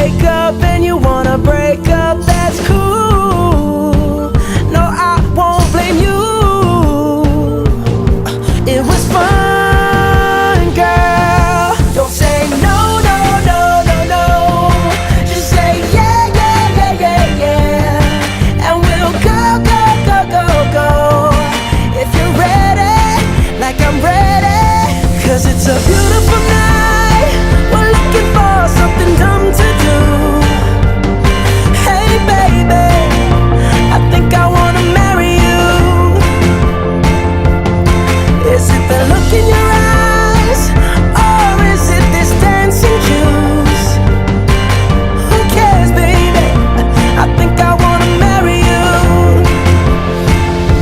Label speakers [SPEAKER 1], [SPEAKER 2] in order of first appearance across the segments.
[SPEAKER 1] wake up and you wanna break up, that's cool. No, I won't blame you. It was fun, girl. Don't say no, no, no, no, no. Just say yeah, yeah, yeah, yeah, yeah. And we'll go, go, go, go, go. If you're ready, like I'm ready. 'Cause it's a beautiful night. We're looking for something dumb to do. Hey baby, I think I wanna marry you. Is it the look in your eyes, or is it this dancing juice? Who cares, baby? I think I wanna marry you.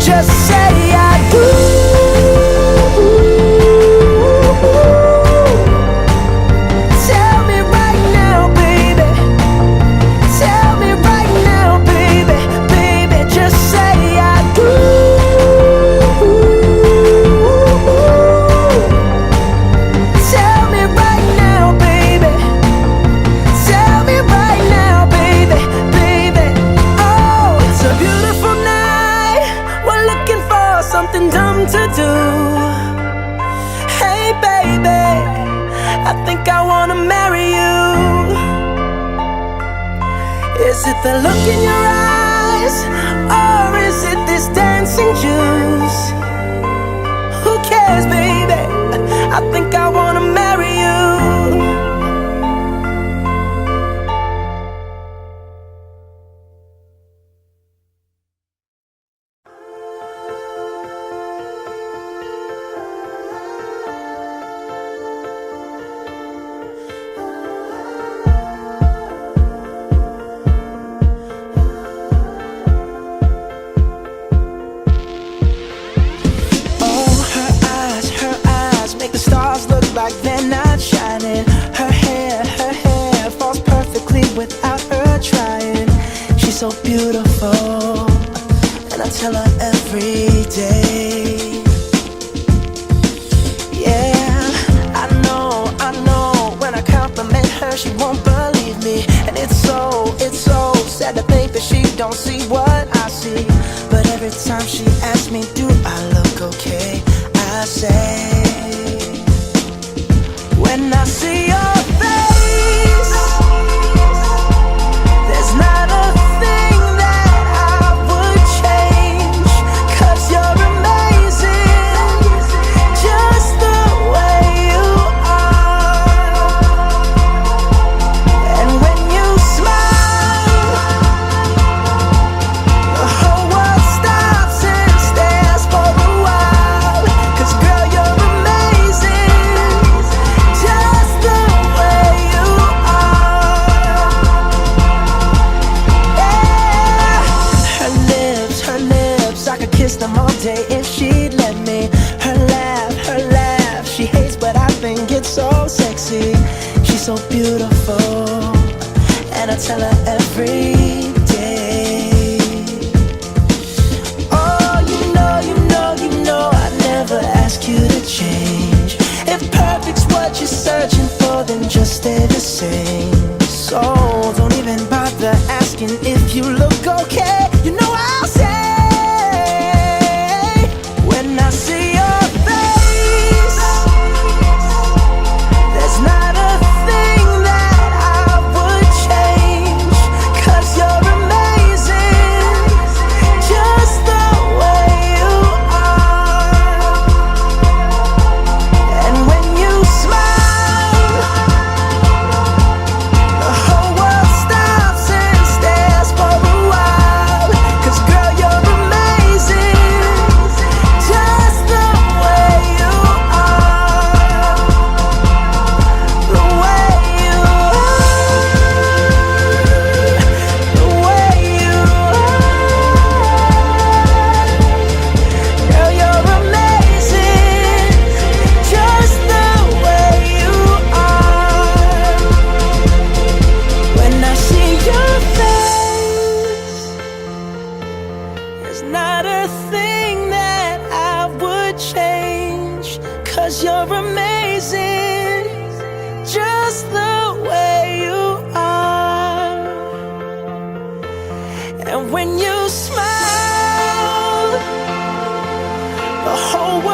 [SPEAKER 1] Just say I do. Tell me right now, baby. Tell me right now, baby. Baby, just say I do. Tell me right now, baby. Tell me right now, baby. Baby, oh, it's a beautiful night. We're looking for something dumb to do. Hey baby, I think I wanna marry you. Is it the look in your eyes, or is it this dancing juice? Who cares, baby? I think I wanna marry you. Oh, her eyes make the stars look like they're not shining. Her hair falls perfectly without her trying. She's so beautiful, and I tell her every day. Yeah, I know, when I compliment her, she won't believe me. And it's so sad to think that she don't see what I see. But every time she asks me, do I look okay? I say, when I see your face, there's not a thing that I would change. 'Cause you're amazing, just the way you are. And when you smile, the whole world stops and stares for a while. 'Cause girl, you're amazing, just the way you are. Yeah. Her lips, I could kiss them all day if she'd let me. Her laugh, she hates but I think it's so sexy. She's so beautiful, and I tell her every day. Oh, you know, I'd never ask you to change. If perfect's what you're searching for, then just stay the same. So don't even bother asking if you look okay. You know I'll say, when I see your face, there's not a thing that I would change. 'Cause you're amazing, just the way you are. And when you smile, the whole world stops and stares for a while. the whole